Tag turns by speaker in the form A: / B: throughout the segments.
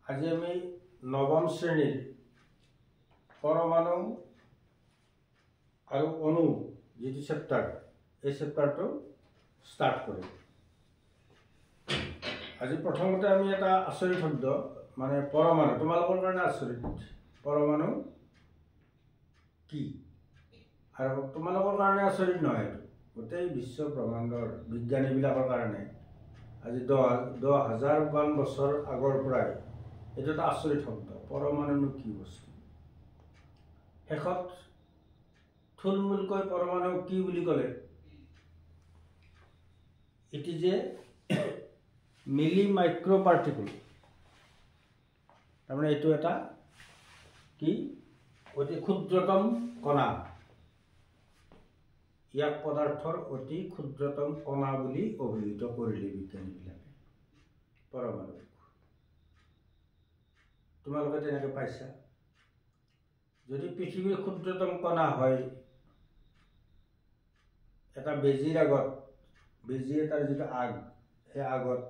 A: আজি আমি নৱম শ্ৰেণীৰ পৰমাণু আৰু অণু যিটো চেপ্টাৰ এই চেপ্টাৰটো ষ্টাৰ্ট কৰিম। আজি প্ৰথমতে আমি এটা আচৰিত শব্দ মানে পৰমাণু, তোমালোকৰ কাৰণে আচৰিত, পৰমাণু কি আৰু তোমালোকৰ কাৰণে আচৰিত নহয়, এইটো গোটেই বিশ্ব ব্ৰহ্মাণ্ডৰ বিজ্ঞানীবিলাকৰ কাৰণে আজি 10,000 বছৰ আগৰ পৰাই এইটো এটা আচৰিত শব্দ। পৰমাণুনো কি বস্তু? শেষত থুলমূলকৈ পৰমাণু কি বুলি ক'লে, ইট ইজ এ মিলি মাইক্ৰ' পাৰ্টিকুল। তাৰমানে এইটো এটা কি অতি ক্ষুদ্ৰতম কণা। ইয়াক পদাৰ্থৰ অতি ক্ষুদ্ৰতম কণা বুলি অভিহিত কৰিলে বিজ্ঞানীবিলাকে পৰমাণু। তোমালোকে তেনেকৈ পাইছা? যদি পৃথিৱীৰ ক্ষুদ্ৰতম কণা হয়, এটা বেজীৰ আগত, বেজী এটাৰ যিটো আগ, সেই আগত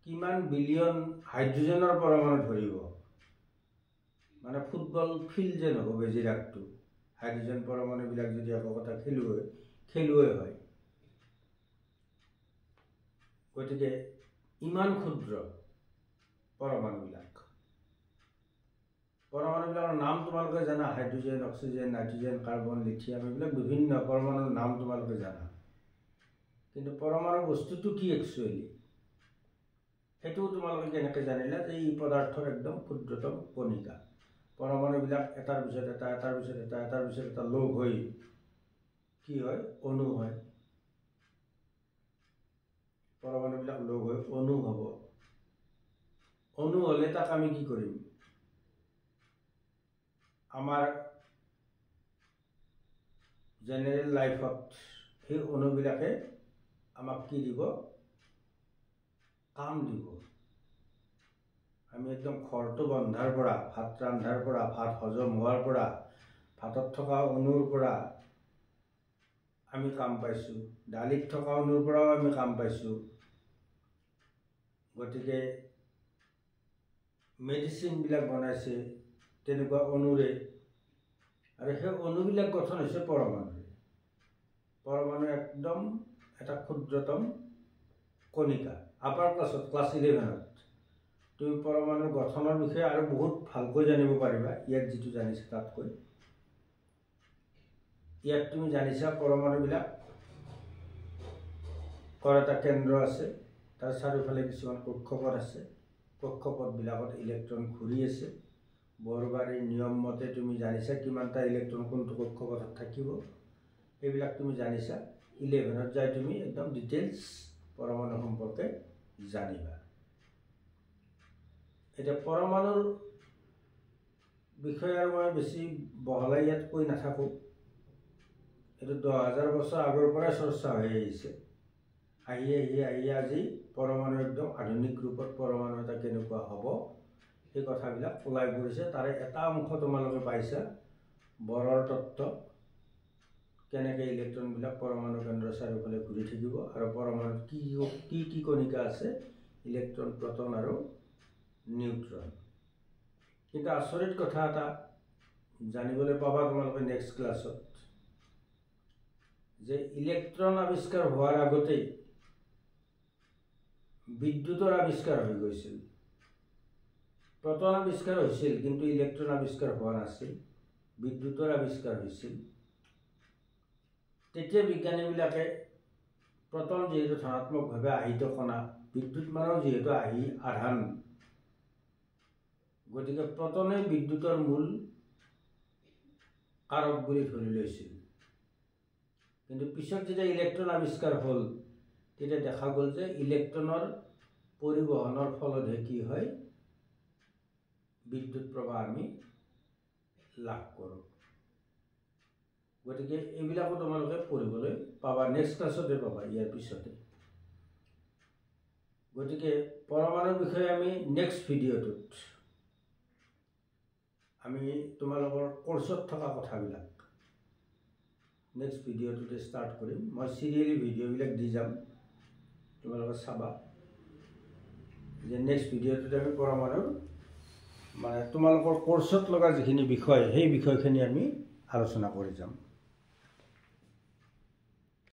A: কিমান বিলিয়ন হাইড্ৰজেনৰ পৰমাণু ধৰিব, মানে ফুটবল ফিল্ড যেন হ'ব বেজীৰ আগটো। হাইড্ৰজেন পৰমাণুবিলাক যদি এককতা খেলুৱৈ হয়, গতিকে ইমান ক্ষুদ্ৰ পৰমাণুবিলাক। পৰমাণুবিলাকৰ নাম তোমালোকে জানা? Hydrogen, oxygen, nitrogen, carbon, lithium, এইবিলাক বিভিন্ন পৰমাণুৰ নাম তোমালোকে জানা। কিন্তু পৰমাণু বস্তুটো কি একচুৱেলি, সেইটোও তোমালোকে কেনেকৈ জানিলা যে ই পদাৰ্থৰ একদম ক্ষুদ্ৰতম কণিকা। পৰমাণুবিলাক এটাৰ পিছত এটা, এটাৰ পিছত এটা, এটাৰ পিছত এটা লগ হৈ কি হয়? অণু হয়। পৰমাণুবিলাক লগ হৈ অণু হ'ব। অণু হ'লে তাক আমি কি কৰিম? আমাৰ জেনেৰেল লাইফত সেই অণুবিলাকে আমাক কি দিব? কাম দিব। আমি একদম ঘৰটো বন্ধাৰ পৰা, ভাত ৰন্ধাৰ পৰা, ভাত হজম হোৱাৰ পৰা, ভাতত থকা অণুৰ পৰা আমি কাম পাইছোঁ, দালিত থকা অণুৰ পৰাও আমি কাম পাইছোঁ। গতিকে মেডিচিনবিলাক বনাইছে তেনেকুৱা অণুৰে, আৰু সেই অণুবিলাক গঠন হৈছে পৰমাণুৰে। পৰমাণু একদম এটা ক্ষুদ্ৰতম কণিকা। আপাৰ ক্লাছত, ক্লাছ 11ত তুমি পৰমাণুৰ গঠনৰ বিষয়ে আৰু বহুত ভালকৈ জানিব পাৰিবা ইয়াত যিটো জানিছা তাতকৈ। ইয়াত তুমি জানিছা পৰমাণুবিলাক এটা কেন্দ্ৰ আছে, তাৰ চাৰিওফালে কিছুমান কক্ষপথ আছে, কক্ষপথবিলাকত ইলেক্ট্ৰন ঘূৰি আছে। বৰবাৰীৰ নিয়ম মতে তুমি জানিছা কিমানটা ইলেক্ট্ৰন কোনটো কক্ষপথত থাকিব, এইবিলাক তুমি জানিছা। 11ত যাই তুমি একদম ডিটেইলছ পৰমাণু সম্পৰ্কে জানিবা। এতিয়া পৰমাণুৰ বিষয়ে আৰু মই বেছি বহলাই ইয়াত কৈ নাথাকোঁ। এইটো 10,000 বছৰ আগৰ পৰাই চৰ্চা হৈ আহিছে। আহি আজি পৰমাণু একদম আধুনিক ৰূপত পৰমাণু এটা কেনেকুৱা হ'ব সেই কথাবিলাক ওলাই পৰিছে। তাৰে এটা অংশ তোমালোকে পাইছা, বৰৰ তত্ত্ব, কেনেকৈ ইলেক্ট্ৰনবিলাক পৰমাণু কেন্দ্ৰৰ চাৰিওফালে ঘূৰি থাকিব আৰু পৰমাণুত কি কণিকা আছে, ইলেক্ট্ৰন, প্ৰটন আৰু নিউট্ৰন। কিন্তু আচৰিত কথা এটা জানিবলৈ পাবা তোমালোকে নেক্সট ক্লাছত, যে ইলেক্ট্ৰন আৱিষ্কাৰ হোৱাৰ আগতেই বিদ্যুতৰ আৱিষ্কাৰ হৈ গৈছিল। প্ৰটন আৱিষ্কাৰ হৈছিল কিন্তু ইলেক্ট্ৰন আৱিষ্কাৰ হোৱা নাছিল, বিদ্যুতৰ আৱিষ্কাৰ হৈছিল। তেতিয়া বিজ্ঞানীবিলাকে প্ৰটন যিহেতু ধনাত্মকভাৱে আহিত কণা, বিদ্যুৎ মানেও যিহেতু আধান, গতিকে প্ৰটনে বিদ্যুতৰ মূল কাৰক বুলি ধৰি লৈছিল। কিন্তু পিছত যেতিয়া ইলেক্ট্ৰন আৱিষ্কাৰ হ'ল, তেতিয়া দেখা গ'ল যে ইলেক্ট্ৰনৰ পৰিবহনৰ ফলতহে কি হয়? বিদ্যুৎ প্ৰবাহ আমি লাভ কৰোঁ। গতিকে এইবিলাকো তোমালোকে পঢ়িবলৈ পাবা, নেক্সট ক্লাছতে পাবা, ইয়াৰ পিছতে। গতিকে পৰমাণুৰ বিষয়ে আমি নেক্সট ভিডিঅ'টোত আমি তোমালোকৰ কোৰ্চত থকা কথাবিলাক নেক্সট ভিডিঅ'টোতে ষ্টাৰ্ট কৰিম। মই চিৰিয়েলি ভিডিঅ'বিলাক দি যাম, তোমালোকে চাবা। যে নেক্সট ভিডিঅ'টোত আমি পৰমাণুৰ মানে তোমালোকৰ কোৰ্চত লগা যিখিনি বিষয় সেই বিষয়খিনি আমি আলোচনা কৰি যাম।